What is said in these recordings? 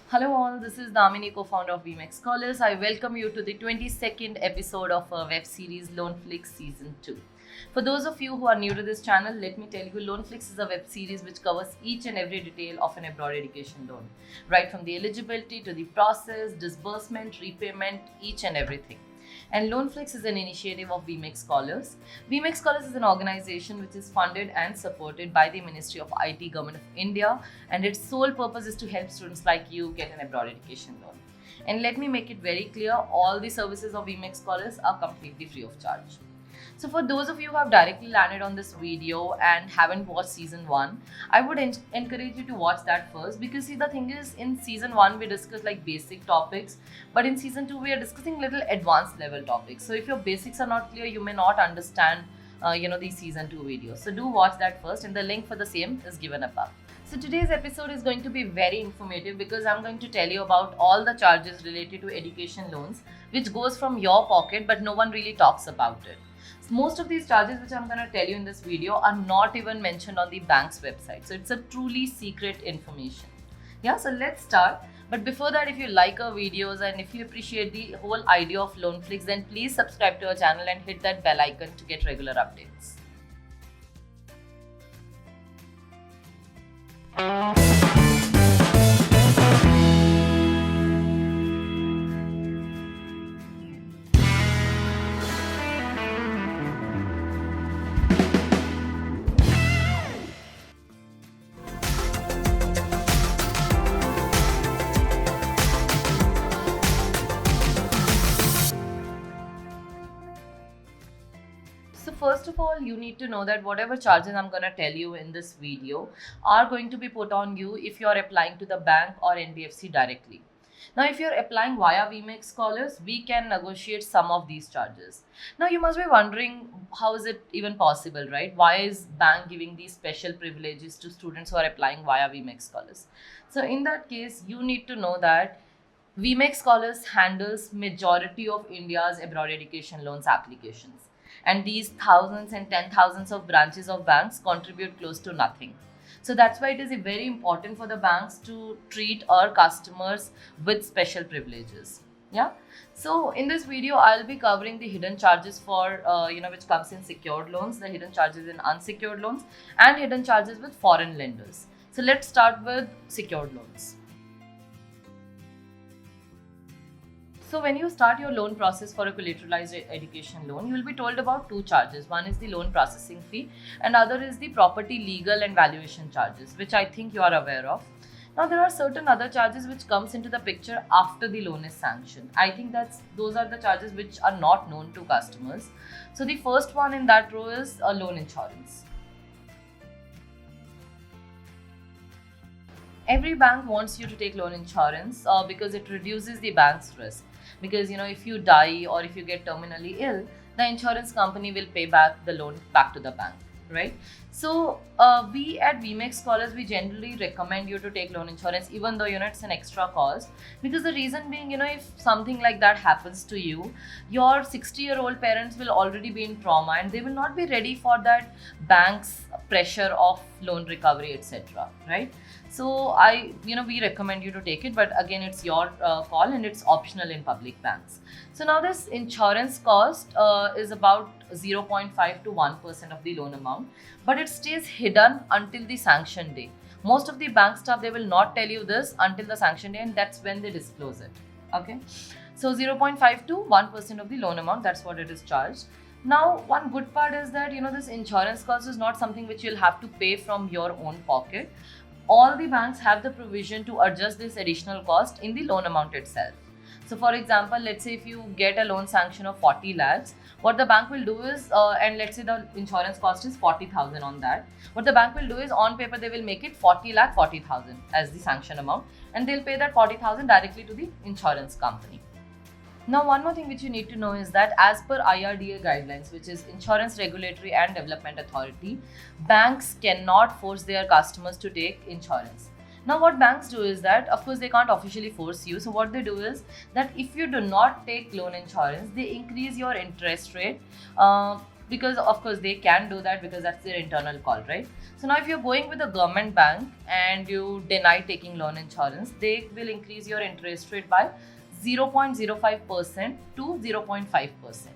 Hello all, this is Damini, co-founder of VMX Scholars. I welcome you to the 22nd episode of our web series Loanflix Season 2. For those of you who are new to this channel, let me tell you Loanflix is a web series which covers each and every detail of an abroad education loan. Right from the eligibility to the process, disbursement, repayment, each and everything. And Loanflix is an initiative of VMX Scholars. VMX Scholars is an organization which is funded and supported by the Ministry of IT, Government of India, and its sole purpose is to help students like you get an abroad education loan. And let me make it very clear, all the services of VMX Scholars are completely free of charge. So for those of you who have directly landed on this video and haven't watched season 1, I would encourage you to watch that first, because see, the thing is, in season 1 we discuss like basic topics, but in season 2 we are discussing little advanced level topics. So if your basics are not clear, you may not understand these season 2 videos. So do watch that first, and the link for the same is given above. So today's episode is going to be very informative because I'm going to tell you about all the charges related to education loans which goes from your pocket, but no one really talks about it. Most of these charges which I'm going to tell you in this video are not even mentioned on the bank's website. So it's a truly secret information. Yeah, so let's start. But before that, if you like our videos and if you appreciate the whole idea of Loanflix, then please subscribe to our channel and hit that bell icon to get regular updates. So first of all, you need to know that whatever charges I'm going to tell you in this video are going to be put on you if you are applying to the bank or NBFC directly. Now, if you're applying via VMX Scholars, we can negotiate some of these charges. Now, you must be wondering, how is it even possible, right? Why is bank giving these special privileges to students who are applying via VMX Scholars? So in that case, you need to know that VMX Scholars handles majority of India's abroad education loans applications. And these thousands and 10,000s of branches of banks contribute close to nothing. So that's why it is very important for the banks to treat our customers with special privileges. Yeah. So in this video, I'll be covering the hidden charges for which comes in secured loans, the hidden charges in unsecured loans, and hidden charges with foreign lenders. So let's start with secured loans. So when you start your loan process for a collateralized education loan, you will be told about two charges. One is the loan processing fee and other is the property legal and valuation charges, which I think you are aware of. Now there are certain other charges which comes into the picture after the loan is sanctioned. I think those are the charges which are not known to customers. So the first one in that row is a loan insurance. Every bank wants you to take loan insurance because it reduces the bank's risk. Because if you die or if you get terminally ill, the insurance company will pay back the loan back to the bank, right? So we at VMX Scholars, we generally recommend you to take loan insurance, even though it's an extra cost, because the reason being, if something like that happens to you, your 60-year-old parents will already be in trauma and they will not be ready for that bank's pressure of loan recovery, etc., right? So we recommend you to take it, but again, it's your call and it's optional in public banks. So now this insurance cost is about 0.5 to 1% of the loan amount, but it stays hidden until the sanction day. Most of the bank staff, they will not tell you this until the sanction day, and that's when they disclose it. Okay, so 0.5 to 1% of the loan amount, that's what it is charged. Now, one good part is that this insurance cost is not something which you'll have to pay from your own pocket. All the banks have the provision to adjust this additional cost in the loan amount itself. So for example, let's say if you get a loan sanction of 40 lakhs, what the bank will do is, and let's say the insurance cost is 40,000 on that, what the bank will do is, on paper they will make it 40 lakh 40,000 as the sanction amount, and they'll pay that 40,000 directly to the insurance company. Now, one more thing which you need to know is that as per IRDA guidelines, which is Insurance Regulatory and Development Authority, banks cannot force their customers to take insurance. Now, what banks do is that, of course, they can't officially force you. So what they do is that if you do not take loan insurance, they increase your interest rate because of course they can do that because that's their internal call, right? So now if you're going with a government bank and you deny taking loan insurance, they will increase your interest rate by 0.05% to 0.5%.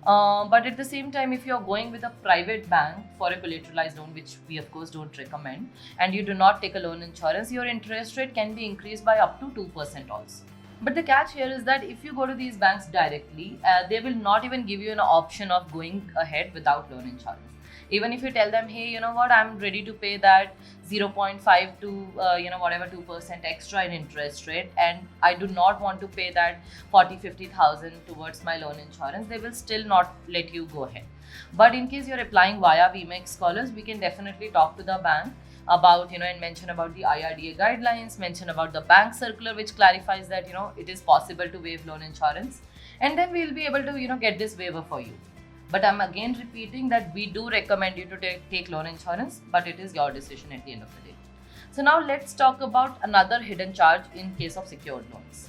But at the same time, if you're going with a private bank for a collateralized loan, which we of course don't recommend, and you do not take a loan insurance, your interest rate can be increased by up to 2% also. But the catch here is that if you go to these banks directly, they will not even give you an option of going ahead without loan insurance. Even if you tell them, hey, you know what, I'm ready to pay that 0.5 to whatever 2% extra in interest rate, and I do not want to pay that 40,000-50,000 towards my loan insurance, they will still not let you go ahead. But in case you're applying via VMAX Scholars, we can definitely talk to the bank about, and mention about the IRDA guidelines, mention about the bank circular which clarifies that it is possible to waive loan insurance, and then we'll be able to get this waiver for you. But I'm again repeating that we do recommend you to take loan insurance, but it is your decision at the end of the day. So now let's talk about another hidden charge in case of secured loans.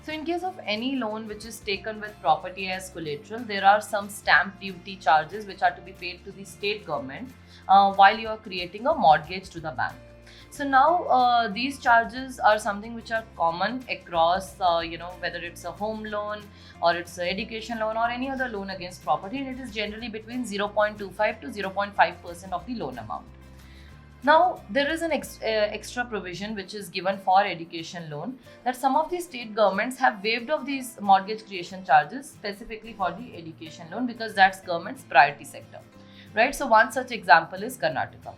So in case of any loan which is taken with property as collateral, there are some stamp duty charges which are to be paid to the state government while you are creating a mortgage to the bank. So now these charges are something which are common across, whether it's a home loan or it's an education loan or any other loan against property, and it is generally between 0.25 to 0.5% of the loan amount. Now, there is an extra provision which is given for education loan, that some of the state governments have waived off these mortgage creation charges specifically for the education loan because that's government's priority sector, right? So one such example is Karnataka.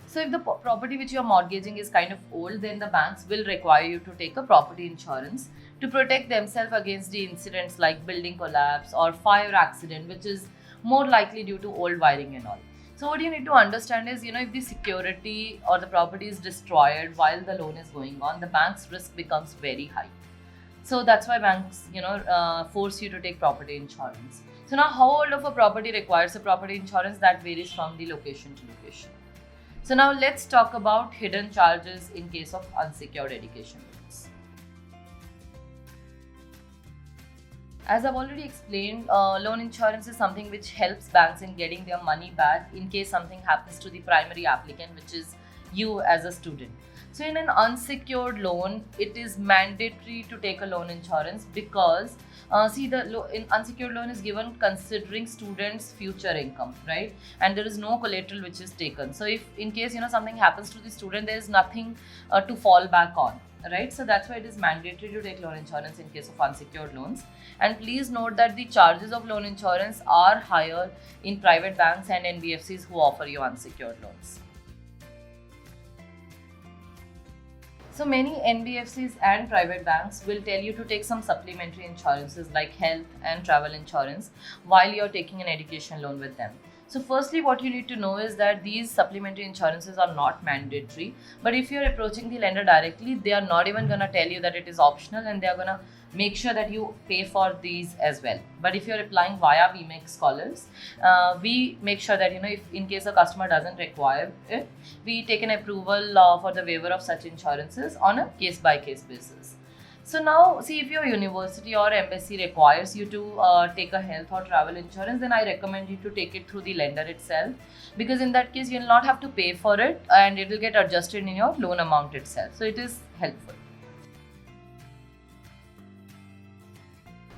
So if the property which you are mortgaging is kind of old, then the banks will require you to take a property insurance to protect themselves against the incidents like building collapse or fire accident, which is more likely due to old wiring and all. So what you need to understand is, if the security or the property is destroyed while the loan is going on, the bank's risk becomes very high. So that's why banks, force you to take property insurance. So now how old of a property requires a property insurance? That varies from the location to location. So now let's talk about hidden charges in case of unsecured education loans. As I've already explained, loan insurance is something which helps banks in getting their money back in case something happens to the primary applicant, which is you as a student. So in an unsecured loan, it is mandatory to take a loan insurance because in unsecured loan is given considering students' future income, right? And there is no collateral which is taken. So if in case something happens to the student, there is nothing to fall back on, right? So that's why it is mandatory to take loan insurance in case of unsecured loans. And please note that the charges of loan insurance are higher in private banks and NBFCs who offer you unsecured loans. So many NBFCs and private banks will tell you to take some supplementary insurances like health and travel insurance while you're taking an education loan with them. So firstly, what you need to know is that these supplementary insurances are not mandatory, but if you're approaching the lender directly, they are not even going to tell you that it is optional, and they are going to make sure that you pay for these as well. But if you're applying via VMAX Scholars, we make sure that if in case a customer doesn't require it, we take an approval for the waiver of such insurances on a case-by-case basis. So now, see, if your university or embassy requires you to take a health or travel insurance, then I recommend you to take it through the lender itself, because in that case, you'll not have to pay for it and it will get adjusted in your loan amount itself. So it is helpful.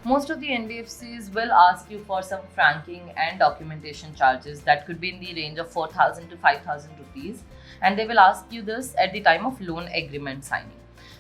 Most of the NBFCs will ask you for some franking and documentation charges that could be in the range of 4,000 to 5,000 rupees, and they will ask you this at the time of loan agreement signing.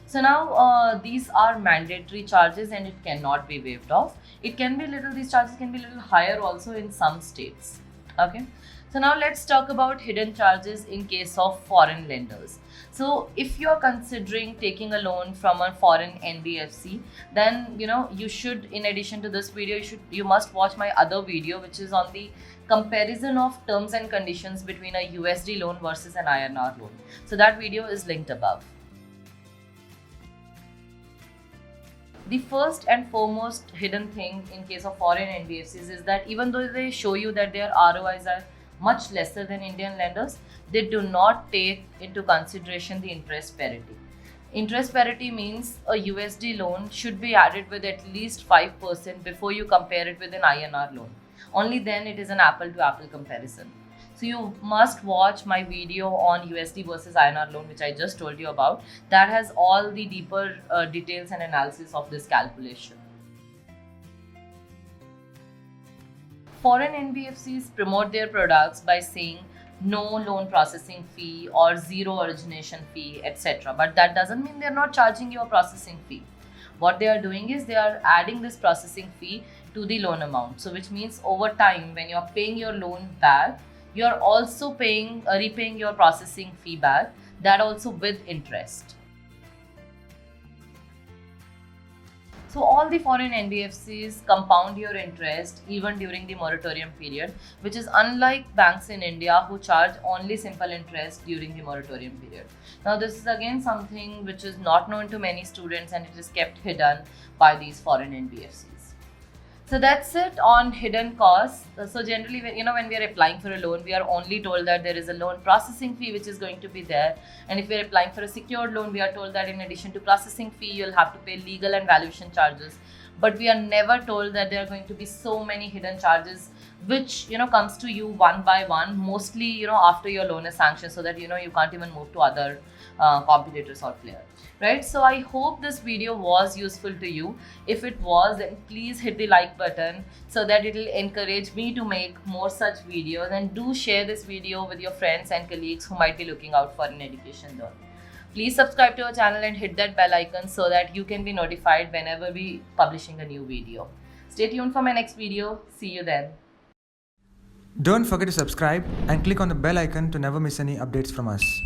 So now these are mandatory charges and it cannot be waived off. These charges can be a little higher also in some states. Okay. So now let's talk about hidden charges in case of foreign lenders. So if you are considering taking a loan from a foreign NBFC, then you should, in addition to this video, you must watch my other video, which is on the comparison of terms and conditions between a USD loan versus an INR loan. So that video is linked above. The first and foremost hidden thing in case of foreign NBFCs is that even though they show you that their ROIs are much lesser than Indian lenders, they do not take into consideration the interest parity. Interest parity means a USD loan should be added with at least 5% before you compare it with an INR loan. Only then it is an apple to apple comparison. So you must watch my video on USD versus INR loan, which I just told you about. That has all the deeper details and analysis of this calculation. Foreign NBFCs promote their products by saying no loan processing fee or zero origination fee, etc. But that doesn't mean they're not charging you a processing fee. What they are doing is they are adding this processing fee to the loan amount. So which means over time, when you're paying your loan back, you're also repaying your processing fee back, that also with interest. So all the foreign NBFCs compound your interest even during the moratorium period, which is unlike banks in India who charge only simple interest during the moratorium period. Now this is again something which is not known to many students and it is kept hidden by these foreign NBFCs. So that's it on hidden costs. So generally, when we are applying for a loan, we are only told that there is a loan processing fee which is going to be there. And if we are applying for a secured loan, we are told that in addition to processing fee, you'll have to pay legal and valuation charges. But we are never told that there are going to be so many hidden charges which comes to you one by one, mostly after your loan is sanctioned, so that you can't even move to other competitors or players. Right, so I hope this video was useful to you. If it was, then please hit the like button so that it will encourage me to make more such videos, and do share this video with your friends and colleagues who might be looking out for an education loan. Please subscribe to our channel and hit that bell icon so that you can be notified whenever we publishing a new video. Stay tuned for my next video. See you then. Don't forget to subscribe and click on the bell icon to never miss any updates from us.